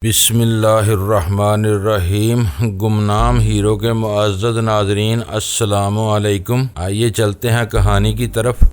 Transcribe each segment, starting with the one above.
بسم اللہ الرحمن الرحیم۔ گمنام ہیرو کے معزز ناظرین، السلام علیکم۔ آئیے چلتے ہیں کہانی کی طرف۔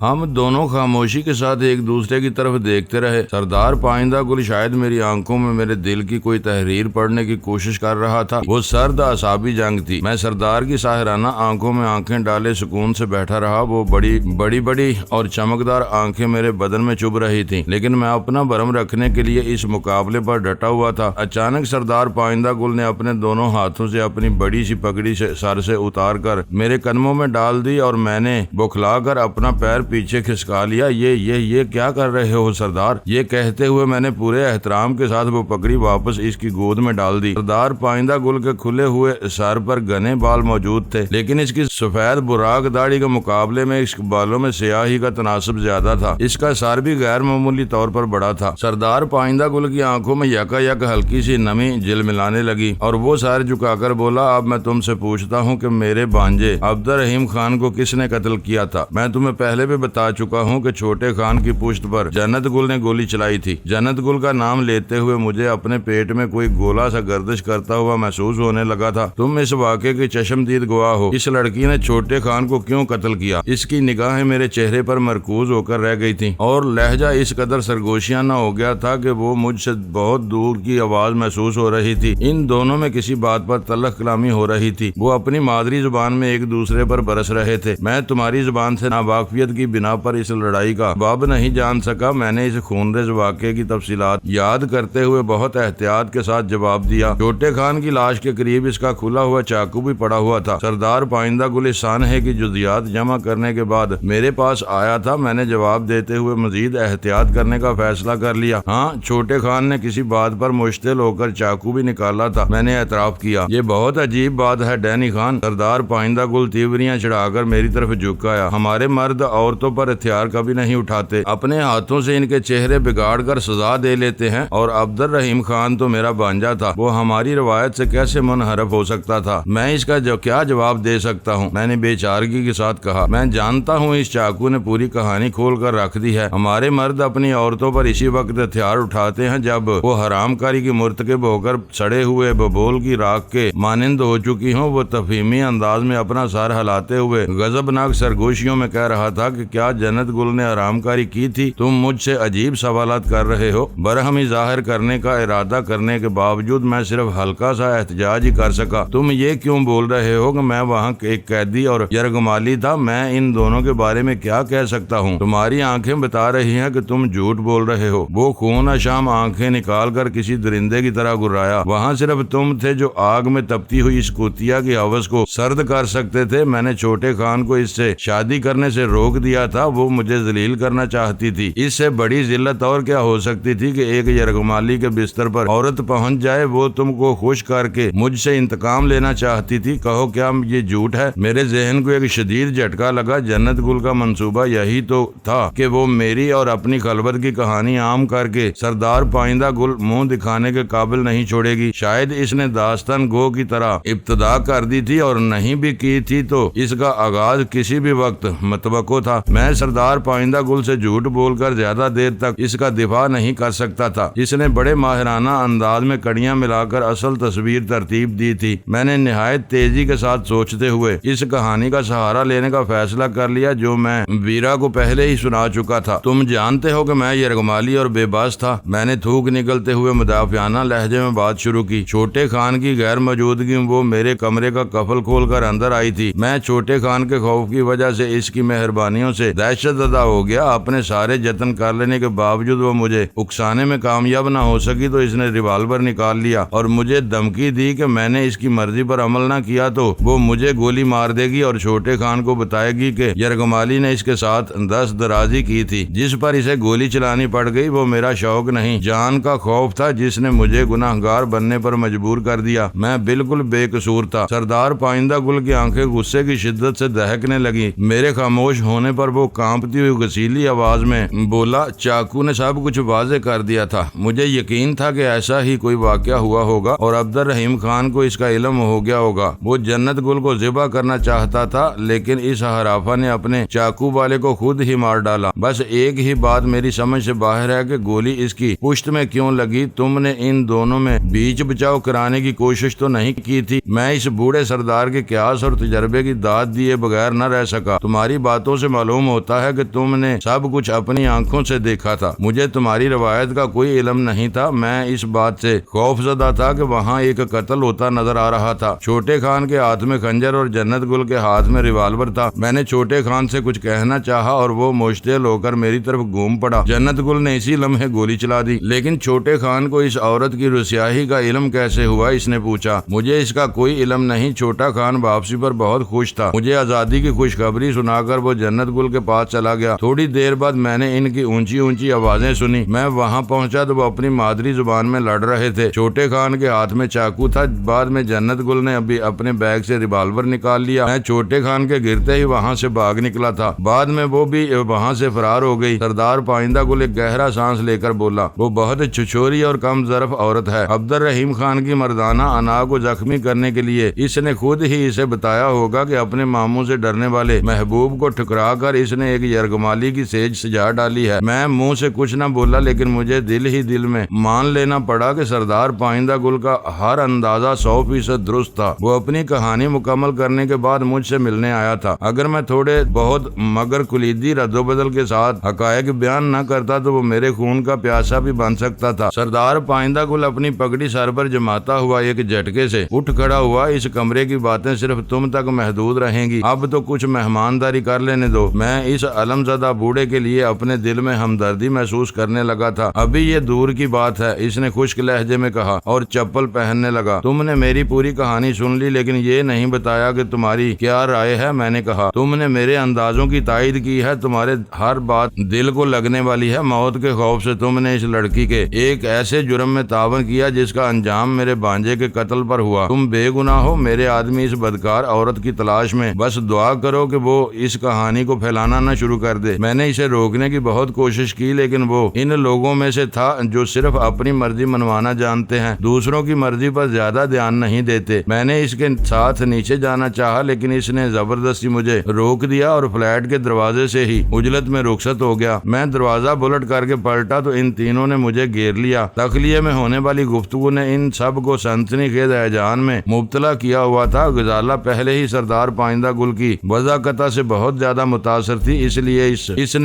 ہم دونوں خاموشی کے ساتھ ایک دوسرے کی طرف دیکھتے رہے۔ سردار پائندہ گل شاید میری آنکھوں میں میرے دل کی کوئی تحریر پڑھنے کی کوشش کر رہا تھا۔ وہ سرد اعصابی جنگ تھی۔ میں سردار کی ساحرانہ آنکھوں میں آنکھیں ڈالے سکون سے بیٹھا رہا۔ وہ بڑی اور چمکدار آنکھیں میرے بدن میں چبھ رہی تھیں، لیکن میں اپنا برم رکھنے کے لیے اس مقابلے پر ڈٹا ہوا تھا۔ اچانک سردار پائندہ گل نے اپنے دونوں ہاتھوں سے اپنی بڑی سی پگڑی سر سے اتار کر میرے قدموں میں ڈال دی اور میں نے بوکھلا کر اپنا پیر پیچھے کھسکا لیا۔ یہ کیا کر رہے ہو سردار؟ یہ کہتے ہوئے میں نے پورے احترام کے ساتھ وہ پگڑی واپس اس کی گود میں ڈال دی۔ سردار پائندہ گل کے کھلے ہوئے سر پر گھنے بال موجود تھے، لیکن اس کی سفید براق داڑھی کے مقابلے میں اس بالوں میں سیاہی کا تناسب زیادہ تھا۔ اس کا سر بھی غیر معمولی طور پر بڑا تھا۔ سردار پائندہ گل کی آنکھوں میں یک ہلکی سی نمی جلملانے لگی اور وہ سر جھکا کر بولا، اب میں تم سے پوچھتا ہوں کہ میرے بھانجے عبدالرحیم خان کو کس نے قتل کیا تھا؟ میں تمہیں پہلے بھی بتا چکا ہوں کہ چھوٹے خان کی پشت پر جنت گل نے گولی چلائی تھی۔ جنت گل کا نام لیتے ہوئے مجھے اپنے پیٹ میں کوئی گولا سا گردش کرتا ہوا محسوس ہونے لگا تھا۔ تم اس واقعے کے چشمدید گواہ ہو۔ اس لڑکی نے چھوٹے خان کو کیوں قتل کیا؟ اس کی نگاہیں میرے چہرے پر مرکوز ہو کر رہ گئی تھیں اور لہجہ اس قدر سرگوشیانہ ہو گیا تھا کہ وہ مجھ سے بہت دور کی آواز محسوس ہو رہی تھی۔ ان دونوں میں کسی بات پر تلخ کلامی ہو رہی تھی۔ وہ اپنی مادری زبان میں ایک دوسرے پر برس رہے تھے۔ میں تمہاری زبان سے ناواقفیت کی بنا پر اس لڑائی کا باب نہیں جان سکا۔ میں نے اس خونریز واقعے کی تفصیلات یاد کرتے ہوئے بہت احتیاط کے ساتھ جواب دیا۔ چھوٹے خان کی لاش کے قریب اس کا کھلا ہوا چاقو بھی پڑا ہوا تھا۔ سردار پائندہ گل اس سانحے کی جزیات جمع کرنے کے بعد میرے پاس آیا تھا۔ میں نے جواب دیتے ہوئے مزید احتیاط کرنے کا فیصلہ کر لیا۔ ہاں، چھوٹے خان نے کسی بات پر مشتعل ہو کر چاقو بھی نکالا تھا، میں نے اعتراف کیا۔ یہ بہت عجیب بات ہے ڈینی خان۔ سردار پائندہ گل تیوریاں چڑھا کر میری طرف جھکایا۔ ہمارے مرد عورتوں پر ہتھیار کبھی نہیں اٹھاتے، اپنے ہاتھوں سے ان کے چہرے بگاڑ کر سزا دے لیتے ہیں، اور عبدالرحیم خان تو میرا بھانجا تھا، وہ ہماری روایت سے کیسے منحرف ہو سکتا تھا؟ میں اس کا کیا جواب دے سکتا ہوں؟ میں نے بے چارگی کے ساتھ کہا۔ میں جانتا ہوں اس چاقو نے پوری کہانی کھول کر رکھ دی ہے۔ ہمارے مرد اپنی عورتوں پر اسی وقت ہتھیار اٹھاتے ہیں جب وہ حرام کاری کی مرتکب ہو کر سڑے ہوئے ببول کی راکھ کے مانند ہو چکی ہوں۔ وہ تفہیمی انداز میں اپنا سر ہلاتے ہوئے غضبناک سرگوشیوں میں کہہ رہا تھا کہ کیا جنت گل نے حرام کاری کی تھی؟ تم مجھ سے عجیب سوالات کر رہے ہو۔ برہمی ظاہر کرنے کا ارادہ کرنے کے باوجود میں صرف ہلکا سا احتجاج ہی کر سکا۔ تم یہ کیوں بول رہے ہو کہ میں وہاں ایک قیدی اور یرغمالی تھا؟ میں ان دونوں کے بارے میں کیا کہہ سکتا ہوں؟ تمہاری آنکھیں بتا رہی ہیں کہ تم جھوٹ بول رہے ہو۔ وہ خون اشام آنکھیں نکال کر کسی درندے کی طرح گرایا۔ وہاں صرف تم تھے جو آگ میں تپتی ہوئی اس کوتیا کی ہوس کو سرد کر سکتے تھے۔ میں نے چھوٹے خان کو اس سے شادی کرنے سے روک دیا تھا۔ وہ مجھے ذلیل کرنا چاہتی تھی۔ اس سے بڑی ذلت اور کیا ہو سکتی تھی کہ ایک یرغمالی کے بستر پر عورت پہنچ جائے؟ وہ تم کو خوش کر کے مجھ سے انتقام لینا چاہتی تھی۔ کہو کیا یہ جھوٹ ہے؟ میرے ذہن کو ایک شدید جھٹکا لگا۔ جنت گل کا منصوبہ یہی تو تھا کہ وہ میری اور اپنی خلوت کی کہانی عام کر کے سردار پائندہ گل منہ دکھانے کے قابل نہیں چھوڑے گی۔ شاید اس نے داستان گو کی طرح ابتدا کر دی تھی، اور نہیں بھی کی تھی تو اس کا آغاز کسی بھی وقت متوقع تھا۔ میں سردار پائندہ گل سے جھوٹ بول کر زیادہ دیر تک اس کا دفاع نہیں کر سکتا تھا۔ اس نے بڑے ماہرانہ انداز میں کڑیاں ملا کر اصل تصویر ترتیب دی تھی۔ میں نے نہایت تیزی کے ساتھ سوچتے ہوئے اس کہانی کا سہارا لینے کا فیصلہ کر لیا جو میں ویرا کو پہلے ہی سنا چکا تھا۔ تم جانتے ہو کہ میں یرغمالی اور بے بس تھا۔ میں نے تھوک نکلتے ہوئے مدافعانہ لہجے میں بات شروع کی۔ چھوٹے خان کی غیر موجودگی میں وہ میرے کمرے کا قفل کھول کر اندر آئی تھی۔ میں چھوٹے خان کے خوف کی وجہ سے اس کی مہربانیوں سے دہشت زدہ ہو گیا۔ اپنے سارے جتن کر لینے کے باوجود وہ مجھے اکسانے میں کامیاب نہ ہو سکی تو اس نے ریوالور نکال لیا اور مجھے دھمکی دی کہ میں نے اس کی مرضی پر عمل نہ کیا تو وہ مجھے گولی مار دے گی اور چھوٹے خان کو بتائے گی کہ یرغمالی نے اس کے ساتھ دست درازی کی تھی۔ جس پر اسے گولی چلانی پڑ گئی وہ میرا شوق نہیں، جان کا خوف تھا جس نے مجھے گناہگار بننے پر مجبور کر دیا۔ میں بالکل بے قصور تھا۔ سردار پائندہ گل کی آنکھیں غصے کی شدت سے دہکنے لگی۔ میرے خاموش ہونے پر وہ کانپتی ہوئی غسیلی آواز میں بولا، چاقو نے سب کچھ واضح کر دیا تھا۔ مجھے یقین تھا کہ ایسا ہی کوئی واقعہ ہوا ہوگا اور عبد الرحیم خان کو اس کا علم ہو گیا ہوگا۔ وہ جنت گل کو ذبح کرنا چاہتا تھا، لیکن اس ہرافہ نے اپنے چاقو والے کو خود ہی مار ڈالا۔ بس ایک ہی بات میری سمجھ سے باہر ہے کہ گولی اس کی پشت میں کیوں لگی؟ تم نے ان دونوں میں بیچ بچاؤ کرانے کی کوشش تو نہیں کی تھی؟ میں اس بوڑھے سردار کے قیاس اور تجربے کی داد دیے بغیر نہ رہ سکا۔ تمہاری باتوں سے معلوم ہوتا ہے کہ تم نے سب کچھ اپنی آنکھوں سے دیکھا تھا۔ مجھے تمہاری روایت کا کوئی علم نہیں تھا۔ میں اس بات سے خوف زدہ تھا کہ وہاں ایک قتل ہوتا نظر آ رہا تھا۔ چھوٹے خان کے ہاتھ میں خنجر اور جنت گل کے ہاتھ میں ریوالور تھا۔ میں نے چھوٹے خان سے کچھ کہنا چاہا اور وہ مشتعل ہو کر میری طرف گھوم پڑا۔ جنت گل نے اسی لمحے گولی چلا دی۔ لیکن چھوٹے خان کو اس عورت کی رسیائی کا علم کیسے ہوا؟ اس نے پوچھا۔ مجھے اس کا کوئی علم نہیں۔ چھوٹا خان واپسی پر بہت خوش تھا۔ مجھے آزادی کی خوشخبری سنا کر وہ جنت گل کے پاس چلا گیا۔ تھوڑی دیر بعد میں نے ان کی اونچی اونچی آوازیں سنی۔ میں وہاں پہنچا تو وہ اپنی مادری زبان میں لڑ رہے تھے۔ چھوٹے خان کے ہاتھ میں چاقو تھا۔ بعد میں جنت گل نے ابھی اپنے بیگ سے ریوالور نکال لیا۔ میں چھوٹے خان کے گرتے ہی وہاں سے بھاگ نکلا تھا۔ بعد میں وہ بھی وہاں سے فرار ہو گئی۔ سردار پائندہ گل ایک گہرا سانس لے کر بولا، وہ بہت چھچوری اور کم ظرف عورت ہے۔ عبد الرحیم خان کی مردانہ انا کو زخمی کرنے کے لیے اس نے خود ہی اسے بتایا ہوگا کہ اپنے ماموں سے ڈرنے والے محبوب کو ٹھکرا کر اس نے ایک یرغمالی کی سیج سجا ڈالی ہے۔ میں منہ سے کچھ نہ بولا، لیکن مجھے دل ہی دل میں مان لینا پڑا کہ سردار پائندہ گل کا ہر اندازہ 100% درست تھا۔ وہ اپنی کہانی مکمل کرنے کے بعد مجھ سے ملنے آیا تھا۔ اگر میں تھوڑے بہت مگر کلیدی رد و بدل کے ساتھ حقائق بیان نہ کرتا تو وہ میرے خون کا پیاسا بھی بن سکتا تھا۔ سردار پائندہ گل اپنی پگڑی سر پر جماتا ہوا ایک جھٹکے سے اٹھ کھڑا ہوا۔ اس کمرے کی باتیں صرف تم تک محدود رہیں گی۔ اب تو کچھ مہمانداری کر لینے دو۔ میں اس علم زدہ بوڑھے کے لیے اپنے دل میں ہمدردی محسوس کرنے لگا تھا۔ ابھی یہ دور کی بات ہے، اس نے خشک لہجے میں کہا اور چپل پہننے لگا۔ تم نے میری پوری کہانی سن لی، لیکن یہ نہیں بتایا کہ تمہاری کیا رائے ہے۔ میں نے کہا، تم نے میرے اندازوں کی تائید کی ہے۔ تمہارے ہر بات دل کو لگنے والی ہے۔ موت کے خوف سے تم نے اس لڑکی کے ایک ایسے جرم میں تعاون کیا جس کا انجام میرے بانجے کے قتل پر ہوا۔ تم بے گناہ ہو۔ میرے آدمی اس بدکار عورت کی تلاش میں، بس دعا کرو کہ وہ اس کہانی کو پھیلانا نہ شروع کر دے۔ میں نے اسے روکنے کی بہت کوشش کی، لیکن وہ ان لوگوں میں سے تھا جو صرف اپنی مرضی منوانا جانتے ہیں، دوسروں کی مرضی پر زیادہ دھیان نہیں دیتے۔ میں نے اس کے ساتھ نیچے جانا چاہا، لیکن اس نے زبردستی مجھے روک دیا اور فلیٹ کے دروازے سے ہی عجلت میں رخصت ہو گیا۔ میں دروازہ بلٹ کر کے پلٹا تو ان تینوں نے مجھے گھیر لیا۔ تخلیے میں ہونے والی گفتگو نے ان سب کو سنسنی خیز ہیجان میں مبتلا کیا ہوا تھا۔ غزالہ پہلے ہی سردار پائندہ گل کی وضاقتہ سے بہت زیادہ متاثر تھی، اس لیے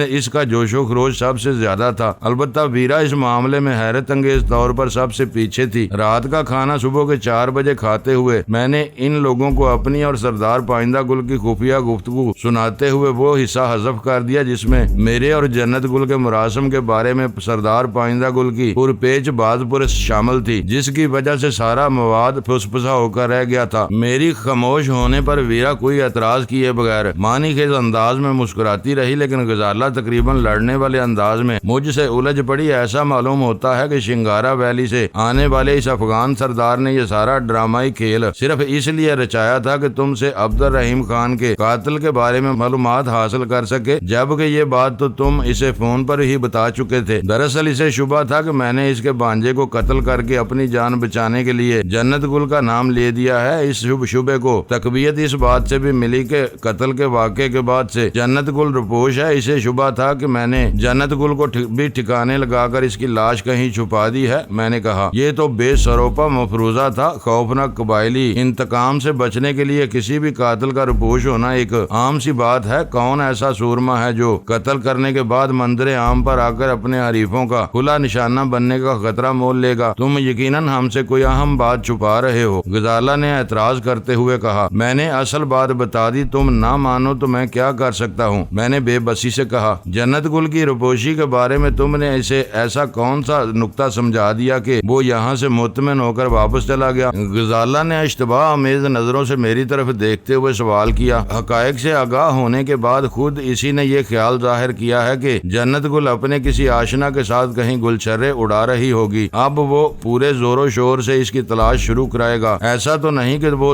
اس کا جوش و خروش سب سے زیادہ تھا۔ البتہ ویرا اس معاملے میں حیرت انگیز طور پر سب سے پیچھے تھی۔ رات کا کھانا صبح کے 4 بجے کھاتے ہوئے میں نے ان لوگوں کو اپنی اور سردار پائندہ گل کی خفیہ گفتگو سناتے ہوئے وہ حصہ حذف کر دیا جس میں میرے اور جنت گل کے مراسم کے بارے میں سردار پائندہ گل کی پرپیچ بات پرس شامل تھی، جس کی وجہ سے سارا مواد پھسپھسا ہو کر رہ گیا تھا۔ میری خاموش ہونے پر ویرا کوئی اعتراض کیے بغیر معنی خیز انداز میں مسکراتی رہی، لیکن غزالہ تقریباً لڑنے والے انداز میں مجھ سے الجھ پڑی۔ ایسا معلوم ہوتا ہے کہ شنگارا ویلی سے آنے والے اس افغان سردار نے یہ سارا ڈرامائی کھیل صرف اس لیے رچایا تھا کہ تم سے عبد الرحیم خان کے قاتل کے بارے میں معلومات حاصل کر سکے، جبکہ یہ بات تو تم اسے فون پر ہی بتا چکے تھے۔ دراصل اسے شبہ تھا کہ میں نے اس کے بانجے کو قتل کر کے اپنی جان بچانے کے لیے جنت گل کا نام لے دیا ہے۔ اس شبے کو تقویت اس بات سے بھی ملی کہ قتل کے واقعے کے بعد سے جنت گل رپوش ہے۔ اسے شبہ تھا کہ میں نے جنت گل کو بھی ٹھکانے لگا کر اس کی لاش کہیں چھپا دی ہے۔ میں نے کہا، یہ تو بے سروپا مفروضہ تھا۔ خوفناک قبائلی انتقام سے بچنے کے لیے کسی بھی قاتل کا رپوش ہونا ایک عام سی بات ہے۔ کون ایسا سورما ہے جو قتل کرنے کے بعد منظر عام پر آ کر اپنے حریفوں کا کھلا نشانہ بننے کا خطرہ مول لے گا؟ تم یقیناً ہم سے کوئی اہم بات چھپا رہے ہو، غزالہ نے اعتراض کرتے ہوئے کہا۔ میں نے اصل بات بتا دی، تم نہ مانو تو میں کیا کر سکتا ہوں؟ میں نے بے بسی سے کہا۔ جنت گل کی رپوشی کے بارے میں تم نے اسے ایسا کون سا نقطہ سمجھا دیا کہ وہ یہاں سے مطمئن ہو کر واپس چلا گیا؟ غزالہ نے اشتباہ آمیز نظروں سے میری طرف دیکھتے ہوئے سوال کیا۔ حقائق سے آگاہ ہونے کے بعد خود اسی نے یہ خیال ظاہر کیا ہے کہ جنت گل اپنے کسی آشنا کے ساتھ کہیں گلچرے اڑا رہی ہوگی۔ اب وہ پورے زور و شور سے اس کی تلاش شروع کرائے گا۔ ایسا تو نہیں کہ وہ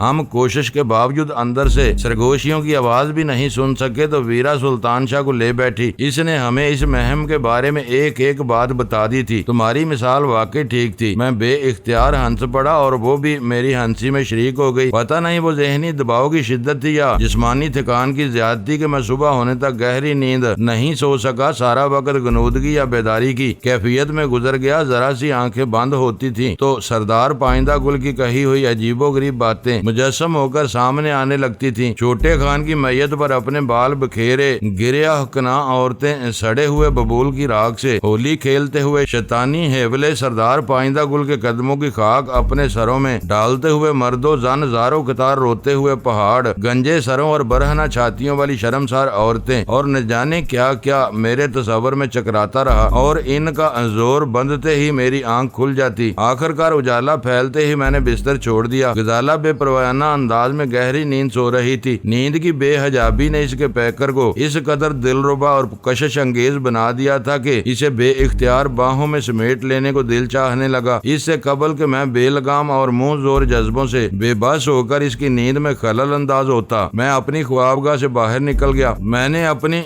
ہم کوشش کے باوجود اندر سے سرگوشیوں کی آواز بھی نہیں سن سکے تو ویرا سلطان شاہ کو لے بیٹھی۔ اس نے ہمیں اس مہم کے بارے میں ایک ایک بات بتا دی تھی۔ تمہاری مثال واقعی ٹھیک تھی۔ میں بے اختیار ہنس پڑا اور وہ بھی میری ہنسی میں شریک ہو گئی۔ پتہ نہیں وہ ذہنی دباؤ کی شدت تھی یا جسمانی تھکان کی زیادتی کہ میں صبح ہونے تک گہری نیند نہیں سو سکا۔ سارا وقت غنودگی یا بیداری کی کیفیت میں گزر گیا۔ ذرا سی آنکھیں بند ہوتی تھیں تو سردار پائندہ گل کی کہی ہوئی عجیب و غریب باتیں مجسم ہو کر سامنے آنے لگتی تھیں۔ چھوٹے خان کی میت پر اپنے بال بکھیرے گریا حکنا عورتیں سڑے ہوئے ببول کی راکھ سے ہولی کھیلتے ہوئے شیطانی ہیولے سردار پائندہ گل کے قدموں کی خاک اپنے سروں میں ڈالتے ہوئے مرد و زن زاروں قطار روتے ہوئے پہاڑ گنجے سروں اور برہنہ چھاتیوں والی شرمسار عورتیں اور نہ جانے کیا کیا میرے تصور میں چکراتا رہا اور ان کا زور بندتے ہی میری آنکھ کھل جاتی۔ آخر کار اجالا پھیلتے ہی میں نے بستر چھوڑ دیا۔ غزالہ بے پروانہ انداز میں گہری نیند سو رہی تھی۔ نیند کی بے حجابی نے اس کے پیکر کو اس قدر دلربا اور کشش انگیز بنا دیا تھا کہ اسے بے اختیار باہوں میں سمیٹ لینے کو دل چاہنے لگا۔ اس سے قبل کہ میں بے لگام اور منہ زور جذبوں سے بے بس ہو کر اس کی نیند میں خلل انداز ہوتا، میں اپنی خوابگاہ سے باہر نکل گیا۔ میں نے اپنی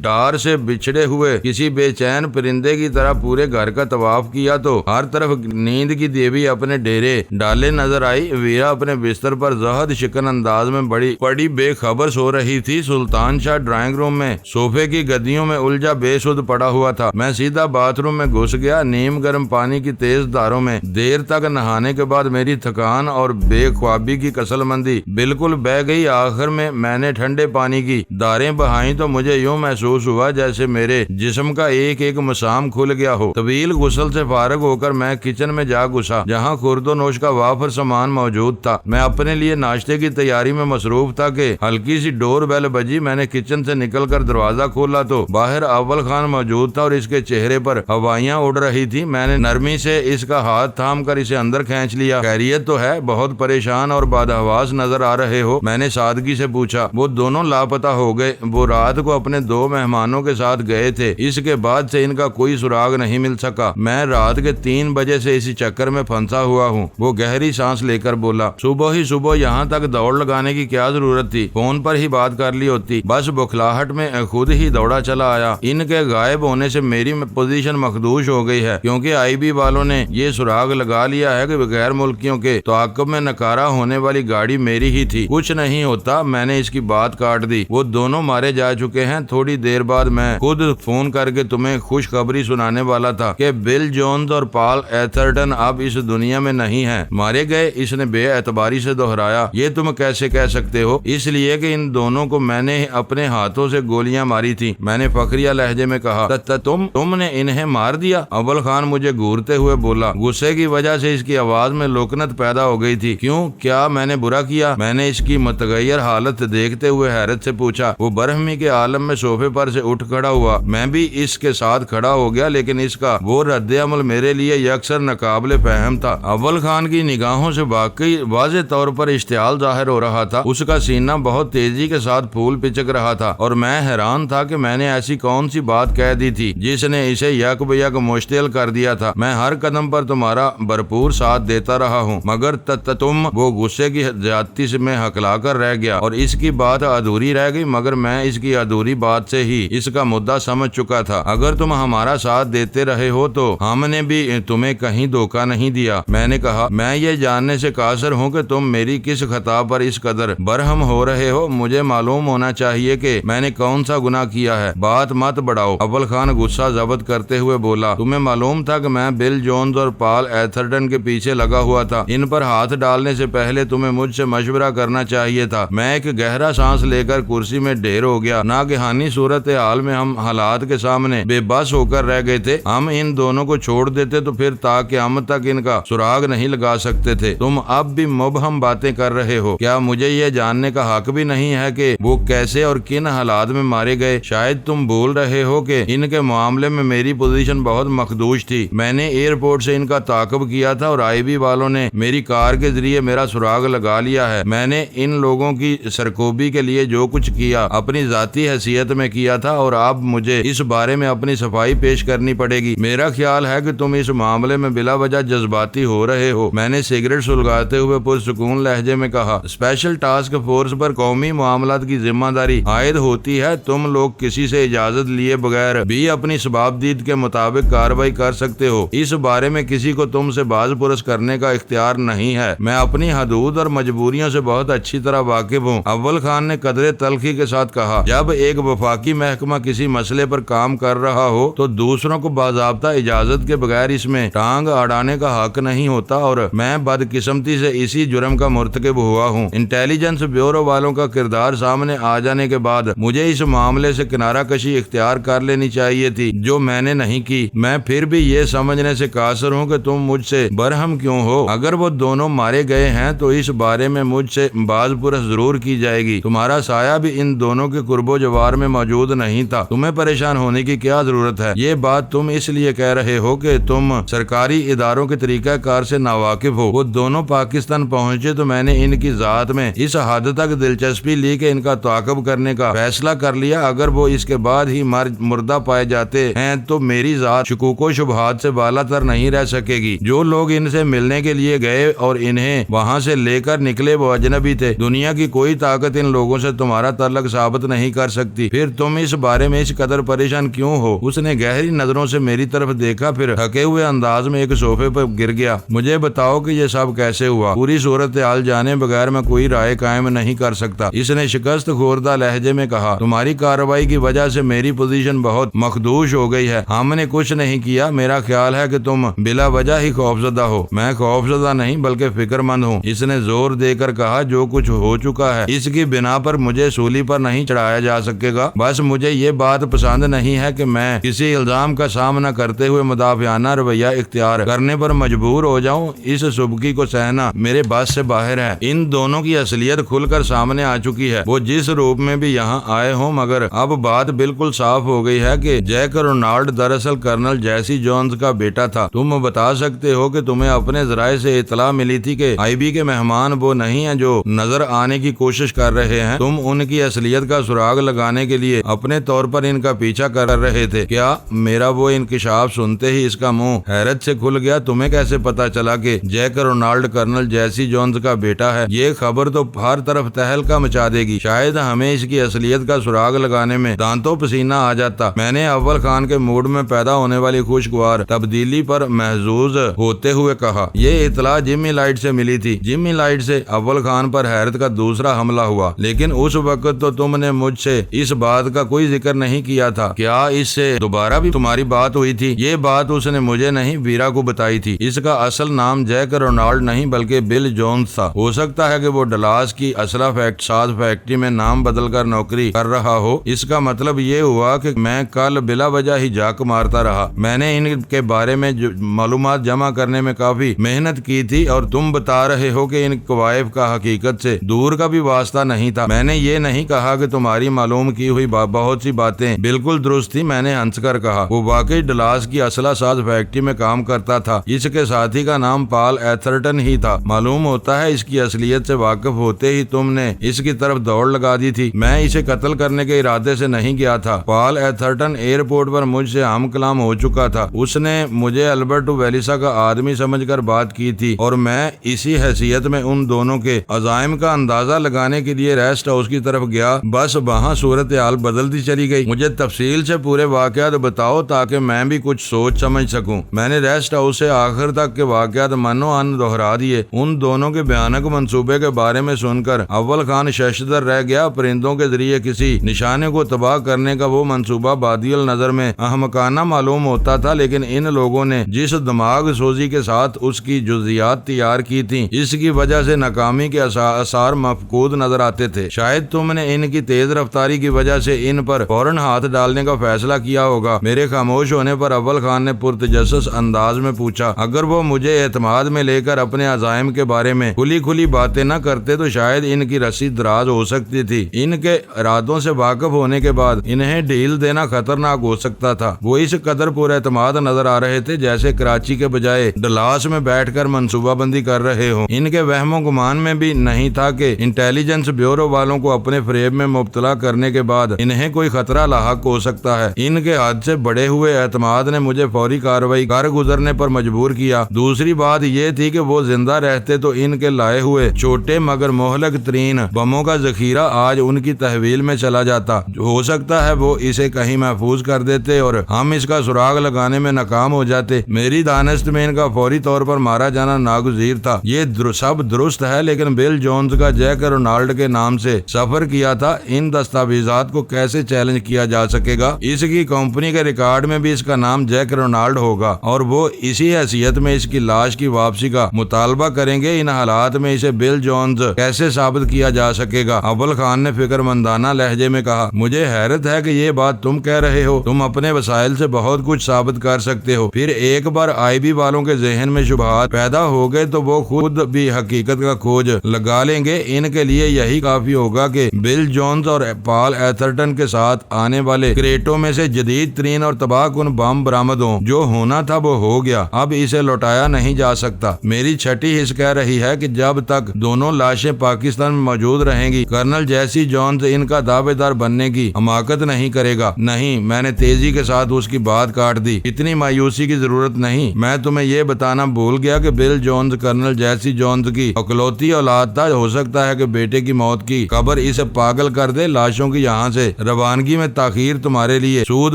ڈار سے بچھڑے ہوئے کسی بے چین پرندے کی طرح پورے گھر کا طواف کیا تو ہر طرف نیند کی دیوی اپنے ڈیرے ڈالے نظر آئی۔ ویرا اپنے بستر پر زہد شکن انداز میں بڑی بے خبر سو رہی تھی۔ سلطان شاہ ڈرائنگ روم میں صوفے کی گدیوں میں الجھا بے سود پڑا ہوا تھا۔ میں سیدھا باتھ روم میں گھس گیا۔ نیم گرم پانی کی تیز دھاروں میں دیر تک نہانے کے بعد میری تھکان اور بے خوابی کی کسل مندی بالکل بہ گئی۔ آخر میں نے ٹھنڈے پانی کی دھاریں بہائیں تو مجھے یوں محسوس ہوا جیسے میرے جسم کا ایک ایک مسام کھل گیا ہو۔ طویل غسل سے فارغ ہو کر میں کچن میں جا گھسا جہاں خورد و نوش کا وافر سامان موجود تھا۔ میں اپنے لیے ناشتے کی تیاری میں مصروف تھا کہ ہلکی سی ڈور بیل بجی۔ میں نے کچن سے نکل کر دروازہ کھولا تو باہر اول خان موجود تھا اور اس کے چہرے پر ہوائیاں اڑ رہی تھی۔ میں نے نرمی سے اس کا ہاتھ تھام کر اسے اندر کھینچ لیا۔ خیریت تو ہے؟ بہت پریشان اور بادحواس نظر آ رہے ہو، میں نے سادگی سے پوچھا۔ وہ دونوں لاپتہ ہو گئے۔ وہ رات کو اپنے 2 مہمانوں کے ساتھ گئے تھے۔ اس کے بعد سے ان کا کوئی سراغ نہیں مل سکا۔ میں رات کے 3 بجے سے اسی چکر میں پھنسا ہوا ہوں۔ وہ گہری سانس لے کر بولا۔ صبح ہی صبح یہاں تک دوڑ لگانے کی کیا ضرورت تھی؟ فون پر ہی بات کر لی ہوتی۔ بس بخلاہٹ میں خود ہی دوڑا چلا آیا۔ ان کے غائب ہونے سے میری پوزیشن مخدوش ہو گئی ہے کیونکہ آئی بی والوں نے یہ سراغ لگا لیا ہے کہ غیر ملکیوں کے تعاقب میں نکارا ہونے والی گاڑی میری ہی تھی۔ کچھ نہیں ہوتا، میں نے اس کی بات کاٹ دی۔ وہ دونوں مارے جا چکے ہیں۔ تھوڑی دیر بعد میں خود فون کر کے تمہیں خوشخبری سنانے والا تھا کہ بل جونز اور پال ایتھرٹن اب اس دنیا میں نہیں ہیں۔ مارے گئے؟ اس نے بے اعتباری سے دہرایا۔ یہ تم کیسے کہہ سکتے ہو؟ اس لیے کہ ان دونوں کو میں نے اپنے ہاتھوں سے گولیاں ماری تھی، میں نے فخریہ لہجے میں کہا۔ تم نے انہیں مار دیا؟ اول خان مجھے گھورتے ہوئے بولا۔ غصے کی وجہ سے اس کی آواز میں لوکنت پیدا ہو گئی تھی۔ کیوں؟ کیا میں نے برا کیا؟ میں نے اس کی متغیر حالت دیکھتے ہوئے حیرت سے پوچھا۔ وہ برہمی کے عالم میں صوفے پر سے اٹھ کھڑا ہوا۔ میں بھی اس کے ساتھ کھڑا ہو گیا لیکن اس کا وہ رد عمل میرے لیے یکسر ناقابل فہم تھا۔ اول خان کی نگاہوں سے واقعی واضح طور پر اشتعال ظاہر ہو رہا تھا۔ اس کا سینہ بہت تیزی کے ساتھ پھول پچک رہا تھا اور میں حیران تھا کہ میں نے ایسی کون سی بات کہہ دی تھی جس نے اسے یک بیک مشتعل کر دیا تھا۔ میں ہر قدم پر تمہارا بھرپور ساتھ دیتا رہا ہوں مگر تم وہ غصے کی زیادتی سے میں ہکلا کر رہ گیا اور اس کی بات ادھوری رہ گئی، مگر میں اس کی ادھوری بات سے ہی اس کا مدعا سمجھ چکا تھا۔ اگر تم ہمارا ساتھ دیتے رہے ہو تو ہم نے بھی تمہیں کہیں دھوکہ نہیں دیا۔ میں نے کہا، میں یہ جاننے سے قاصر ہوں کہ تم میری کس خطا پر اس قدر برہم ہو رہے ہو۔ مجھے معلوم ہونا چاہیے کہ میں نے کون سا گناہ کیا ہے۔ بات مت بڑھاؤ، اول خان غصہ ضبط کرتے ہوئے بولا۔ تمہیں معلوم تھا کہ میں بل جونز اور پال ایتھرٹن کے پیچھے لگا ہوا تھا۔ ان پر ہاتھ ڈالنے سے پہلے تمہیں مجھ سے مشورہ کرنا چاہیے تھا۔ میں ایک گہرا سانس لے کر کرسی میں ڈھیر ہو گیا۔ ناگہانی صورت حال میں ہم حالات کے سامنے بے بس ہو کر رہ گئے تھے۔ ہم ان دونوں کو چھوڑ دیتے تو پھر تا قیامت تک ان کا سراغ نہیں لگا سکتے تھے۔ تم اب بھی مبہم باتیں کر رہے ہو۔ کیا مجھے یہ جاننے کا حق بھی نہیں ہے کہ وہ کیسے اور کن حالات میں مارے گئے؟ شاید تم بول رہے ہو کہ ان کے معاملے میں میری پوزیشن بہت مخدوش تھی۔ میں نے ایئرپورٹ سے ان کا تعاقب کیا تھا اور آئی بی والوں نے میری کار کے ذریعے میرا سراغ لگا لیا ہے۔ میں نے ان لوگوں کی سرکوبی کے لیے جو کچھ کیا اپنی ذاتی حیثیت میں کیا تھا اور اب مجھے اس بارے میں اپنی صفائی پیش کرنی پڑے گی۔ میرا خیال ہے کہ تم اس اس معاملے میں بلا وجہ جذباتی ہو رہے ہو۔ میں نے سگریٹ سلگاتے ہوئے پرسکون لہجے میں کہا، اسپیشل ٹاسک فورس پر قومی معاملات کی ذمہ داری عائد ہوتی ہے۔ تم لوگ کسی سے اجازت لیے بغیر بھی اپنی شبابدید کے مطابق کارروائی کر سکتے ہو۔ اس بارے میں کسی کو تم سے باز پرس کرنے کا اختیار نہیں ہے۔ میں اپنی حدود اور مجبوریوں سے بہت اچھی طرح واقف ہوں۔ اول خان نے قدرے تلخی کے ساتھ کہا، جب ایک وفاقی محکمہ کسی مسئلے پر کام کر رہا ہو تو دوسروں کو باضابطہ اجازت کے بغیر اس میں ٹانگ اڑانے کا حق نہیں ہوتا، اور میں بدقسمتی سے اسی جرم کا مرتکب ہوا ہوں۔ انٹیلیجنس بیورو والوں کا کردار سامنے آ جانے کے بعد مجھے اس معاملے سے کنارہ کشی اختیار کر لینی چاہیے تھی، جو میں نے نہیں کی۔ میں پھر بھی یہ سمجھنے سے قاصر ہوں کہ تم مجھ سے برہم کیوں ہو۔ اگر وہ دونوں مارے گئے ہیں تو اس بارے میں مجھ سے باز پرس ضرور کی جائے گی۔ تمہارا سایہ بھی ان دونوں کے قرب و جوار میں موجود نہیں تھا۔ تمہیں پریشان ہونے کی کیا ضرورت ہے؟ یہ بات تم اس لیے کہہ رہے ہو کہ تم سرکاری اداروں کے طریقہ کار سے ناواقف ہو۔ وہ دونوں پاکستان پہنچے تو میں نے ان کی ذات میں اس حد تک دلچسپی لی کہ ان کا تعاقب کرنے کا فیصلہ کر لیا۔ اگر وہ اس کے بعد ہی مردہ پائے جاتے ہیں تو میری ذات شکوک و شبہات سے بالا تر نہیں رہ سکے گی۔ جو لوگ ان سے ملنے کے لیے گئے اور انہیں وہاں سے لے کر نکلے وہ اجنبی تھے۔ دنیا کی کوئی طاقت ان لوگوں سے تمہارا تعلق ثابت نہیں کر سکتی۔ پھر تم اس بارے میں اس قدر پریشان کیوں ہو؟ اس نے گہری نظروں سے میری طرف دیکھا، پھر تھکے ہوئے انداز میں ایک صوفے پر گر گیا۔ مجھے بتاؤ کہ یہ سب کیسے ہوا؟ پوری صورتحال جانے بغیر میں کوئی رائے قائم نہیں کر سکتا۔ اس نے شکست خوردہ لہجے میں کہا، تمہاری کارروائی کی وجہ سے میری پوزیشن بہت مخدوش ہو گئی ہے۔ ہم نے کچھ نہیں کیا۔ میرا خیال ہے کہ تم بلا وجہ ہی خوفزدہ ہو۔ میں خوفزدہ نہیں بلکہ فکر مند ہوں، اس نے زور دے کر کہا۔ جو کچھ ہو چکا ہے اس کی بنا پر مجھے سولی پر نہیں چڑھایا جا سکے گا۔ بس مجھے یہ بات پسند نہیں ہے کہ میں کسی الزام کا سامنا کرتے ہوئے مدافعانہ رویہ اختیار کرنے پر مجبور ہو جاؤں۔ اس سبکی کو سہنا میرے بس سے باہر ہے۔ ان دونوں کی اصلیت کھل کر سامنے آ چکی ہے، وہ جس روپ میں بھی یہاں آئے ہوں، مگر اب بات بالکل صاف ہو گئی ہے کہ جیک رونالڈ دراصل کرنل جیسی جونز کا بیٹا تھا۔ تم بتا سکتے ہو کہ تمہیں اپنے ذرائع سے اطلاع ملی تھی کہ آئی بی کے مہمان وہ نہیں ہیں جو نظر آنے کی کوشش کر رہے ہیں۔ تم ان کی اصلیت کا سراغ لگانے کے لیے اپنے طور پر ان کا پیچھا کر رہے تھے۔ کیا؟ میرا وہ انکشاف سنتے ہی اس کا منہ حیرت سے کھل گیا۔ تمہیں کیسے پتا چلا کہ جیک رونالڈ کرنل جیسی جونز کا بیٹا ہے؟ یہ خبر تو ہر طرف تہلکہ مچا دے گی۔ شاید ہمیں اس کی اصلیت کا سراغ لگانے میں دانتوں پسینہ آ جاتا۔ میں نے اول خان کے موڈ میں پیدا ہونے والی خوشگوار تبدیلی پر محظوظ ہوتے ہوئے کہا، یہ اطلاع جمی لائٹ سے ملی تھی۔ جمی لائٹ سے؟ اول خان پر حیرت کا دوسرا حملہ ہوا۔ لیکن اس وقت تو تم نے مجھ سے اس بات کا کوئی ذکر نہیں کیا تھا۔ کیا اس سے دوبارہ بھی تمہاری بات ہوئی تھی؟ یہ بات اس نے مجھے نہیں ویرا کو بتائی تھی۔ اس کا اصل نام جیک رونالڈ نہیں بلکہ بل جونز تھا۔ ہو سکتا ہے کہ وہ ڈلاس کی اسلحہ ساز فیکٹری میں نام بدل کر نوکری کر رہا ہو۔ اس کا مطلب یہ ہوا کہ میں کل بلا وجہ ہی جاک مارتا رہا۔ میں نے ان کے بارے میں معلومات جمع کرنے میں کافی محنت کی تھی، اور تم بتا رہے ہو کہ ان قوائف کا حقیقت سے دور کا بھی واسطہ نہیں تھا۔ میں نے یہ نہیں کہا کہ تمہاری معلوم کی ہوئی بہت سی باتیں بالکل درست تھی، میں نے ہنس کر کہا۔ وہ واقعی ڈلاس کی اسلحہ ساز فیکٹری میں کام کرتا تھا۔ اس کے ساتھی کا نام پال ایتھرٹن ہی تھا۔ معلوم ہوتا ہے اس کی اصلیت سے واقف ہوتے ہی تم نے اس کی طرف دوڑ لگا دی تھی۔ میں اسے قتل کرنے کے ارادے سے نہیں گیا تھا۔ پال ایتھرٹن ایئرپورٹ پر مجھ سے ہم کلام ہو چکا تھا۔ اس نے مجھے البرٹو ویلیسا کا آدمی سمجھ کر بات کی تھی، اور میں اسی حیثیت میں ان دونوں کے عزائم کا اندازہ لگانے کے لیے ریسٹ ہاؤس کی طرف گیا۔ بس وہاں صورتحال بدلتی چلی گئی۔ مجھے تفصیل سے پورے واقعات بتاؤ تاکہ میں بھی کچھ سوچ سمجھ سکوں۔ میں نے ریسٹ ہاؤس سے آخر تک کے واقعات منو ان دہرا دیے۔ ان دونوں کے بھیانک منصوبے کے بارے میں سن کر اول خان ششدر رہ گیا۔ پرندوں کے ذریعے کسی نشانے کو تباہ کرنے کا وہ منصوبہ بادی النظر میں احمقانہ معلوم ہوتا تھا، لیکن ان لوگوں نے جس دماغ سوزی کے ساتھ اس کی جزیات تیار کی تھیں، اس کی وجہ سے ناکامی کے آثار مفقود نظر آتے تھے۔ شاید تم نے ان کی تیز رفتاری کی وجہ سے ان پر فوراً ہاتھ ڈالنے کا فیصلہ کیا ہوگا۔ میرے خاموش ہونے پر اول خان نے پرتجسس انداز میں پوچھا، اگر وہ مجھے اعتماد میں لے کر اپنے عزائم کے بارے میں کھلی باتیں نہ کرتے تو شاید ان کی رسی دراز ہو سکتی تھی۔ ان کے ارادوں سے واقف ہونے کے بعد انہیں ڈھیل دینا خطرناک ہو سکتا تھا۔ وہ اس قدر پر اعتماد نظر آ رہے تھے جیسے کراچی کے بجائے ڈلاس میں بیٹھ کر منصوبہ بندی کر رہے ہوں۔ ان کے وہم و گمان میں بھی نہیں تھا کہ انٹیلیجنس بیورو والوں کو اپنے فریب میں مبتلا کرنے کے بعد انہیں کوئی خطرہ لاحق ہو سکتا ہے۔ ان کے حد سے بڑے ہوئے اعتماد نے مجھے فوری کارروائی کارروائی کر گزرنے پر مجبور کیا۔ دوسری بات یہ تھی کہ وہ زندہ رہتے تو ان کے لائے ہوئے چھوٹے مگر مہلک ترین بموں کا ذخیرہ آج ان کی تحویل میں چلا جاتا۔ ہو سکتا ہے وہ اسے کہیں محفوظ کر دیتے اور ہم اس کا سراغ لگانے میں ناکام ہو جاتے۔ میری دانست میں ان کا فوری طور پر مارا جانا ناگزیر تھا۔ یہ سب درست ہے، لیکن بل جونز کا جیک رونالڈ کے نام سے سفر کیا تھا۔ ان دستاویزات کو کیسے چیلنج کیا جا سکے گا؟ اس کی کمپنی کے ریکارڈ میں بھی اس کا نام جیک رونالڈ ہوگا اور وہ اسی حیثیت میں اس کی لاش کی واپسی کا مطالبہ کریں گے۔ ان حالات میں اسے بل جونز کیسے ثابت کیا جا سکے گا؟ اول خان نے فکر مندانہ لہجے میں کہا، مجھے حیرت ہے کہ یہ بات تم کہہ رہے ہو۔ تم اپنے وسائل سے بہت کچھ ثابت کر سکتے ہو، پھر ایک بار آئی بی والوں کے ذہن میں شبہات پیدا ہو گئے تو وہ خود بھی حقیقت کا کھوج لگا لیں گے۔ ان کے لیے یہی کافی ہوگا کہ بل جونز اور پال ایتھرٹن کے ساتھ آنے والے کریٹوں میں سے جدید ترین اور تباہ کن بم برآمد ہوں۔ جو ہونا تھا وہ ہو گیا، اب اسے لوٹایا نہیں جا سکتا۔ میری چھٹی حص کہہ رہی ہے کہ جب تک دونوں لاشیں پاکستان میں موجود رہیں گی، کرنل جیسی جونز ان کا دعوے دار بننے کی حماقت نہیں کرے گا۔ نہیں، میں نے تیزی کے ساتھ اس کی بات کاٹ دی، اتنی مایوسی کی ضرورت نہیں۔ میں تمہیں یہ بتانا بھول گیا کہ بل جونز کرنل جیسی جونز کی اکلوتی اولاد تھا۔ ہو سکتا ہے کہ بیٹے کی موت کی خبر اسے پاگل کر دے۔ لاشوں کی یہاں سے روانگی میں تاخیر تمہارے لیے سود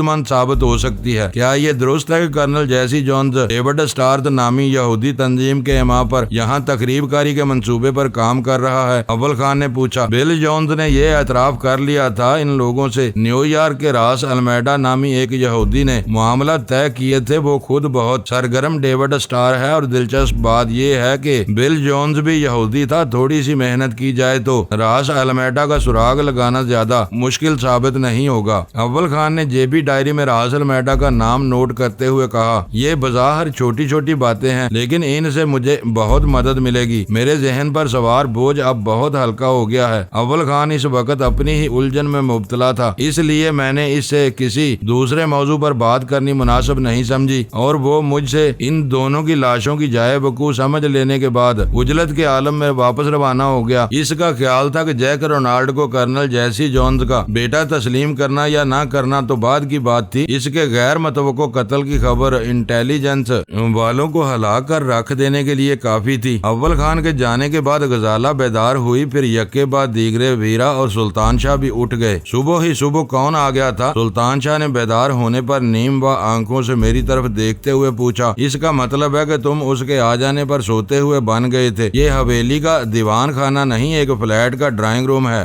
مند ثابت ہو سکتی ہے۔ کیا یہ درست ہے کہ کرنل جیسی جونز ڈیوڈ اسٹارت نامی یہودی تنظیم کے اما پر یہاں تقریب کاری کے منصوبے پر کام کر رہا ہے؟ اول خان نے پوچھا۔ بل جونز نے یہ اعتراف کر لیا تھا۔ ان لوگوں سے نیو یارک کے راس المیڈا نامی ایک یہودی نے معاملہ طے کیے تھے۔ وہ خود بہت سرگرم ڈیوڈ اسٹار ہے، اور دلچسپ بات یہ ہے کہ بل جونز بھی یہودی تھا۔ تھوڑی سی محنت کی جائے تو راس المیڈا کا سراغ لگانا زیادہ مشکل ثابت نہیں ہوگا۔ اول خان نے جیبی ڈائری میں راس المیڈا کا نام نوٹ کرتے ہوئے کہا، یہ بظاہر چھوٹی چھوٹی باتیں ہیں، لیکن ان سے مجھے بہت مدد ملے گی۔ میرے ذہن پر سوار بوجھ اب بہت ہلکا ہو گیا ہے۔ اول خان اس وقت اپنی ہی الجھن میں مبتلا تھا، اس لیے میں نے اس سے کسی دوسرے موضوع پر بات کرنی مناسب نہیں سمجھی، اور وہ مجھ سے ان دونوں کی لاشوں کی جائے وقوع سمجھ لینے کے بعد اجلت کے عالم میں واپس روانہ ہو گیا۔ اس کا خیال تھا کہ جیک رونالڈ کو کرنل جیسی جونز کا بیٹا تسلیم کرنا یا نہ کرنا تو بعد کی بات تھی۔ اس کے غیر متوقع قتل کی خبر انٹیلیجنس والوں کو ہلاک کر رکھ دینے کے لیے کافی تھی۔ اول خان کے جانے کے بعد غزالہ بیدار ہوئی، پھر یکے بعد دیگرے ویرا اور سلطان شاہ بھی اٹھ گئے۔ صبح ہی صبح کون آ گیا تھا؟ سلطان شاہ نے بیدار ہونے پر نیم و آنکھوں سے میری طرف دیکھتے ہوئے پوچھا۔ اس کا مطلب ہے کہ تم اس کے آ جانے پر سوتے ہوئے بن گئے تھے۔ یہ حویلی کا دیوان خانہ نہیں، ایک فلیٹ کا ڈرائنگ روم ہے۔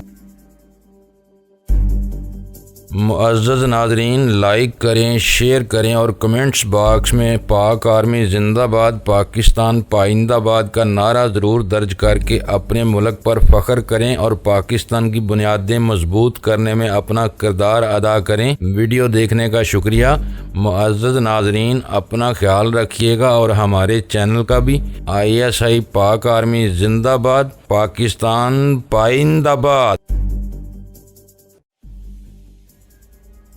معزز ناظرین، لائک کریں، شیئر کریں اور کمنٹس باکس میں پاک آرمی زندہ باد، پاکستان پائندہ باد کا نعرہ ضرور درج کر کے اپنے ملک پر فخر کریں اور پاکستان کی بنیادیں مضبوط کرنے میں اپنا کردار ادا کریں۔ ویڈیو دیکھنے کا شکریہ۔ معزز ناظرین، اپنا خیال رکھیے گا اور ہمارے چینل کا بھی۔ ISI پاک آرمی زندہ باد، پاکستان پائندہ باد۔